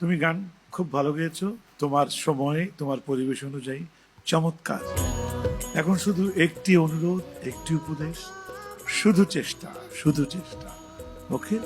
তুমি গান খুব ভালো গেয়েছো, তোমার সময়ে তোমার পরিবেশ অনুযায়ী চমৎকার। এখন শুধু একটি অনুরোধ, একটি উপদেশ, শুধু চেষ্টা, শুধু চেষ্টা। ওকে?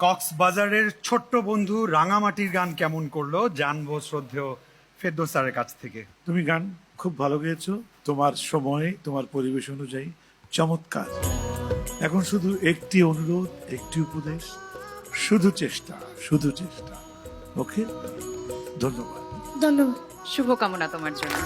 কক্সবাজারের ছোট্ট বন্ধু রাঙামাটির গান কেমন করলো জানবো শ্রদ্ধেয় ফেরদৌস স্যারের কাছ থেকে। তুমি গান খুব ভালো গেয়েছো, তোমার সময়ে তোমার পরিবেশ অনুযায়ী চমৎকার। এখন শুধু একটি অনুরোধ, একটি উপদেশ, শুধু চেষ্টা, শুধু চেষ্টা। ওকে? ধন্যবাদ। ধন্যবাদ। শুভকামনা তোমার জন্য।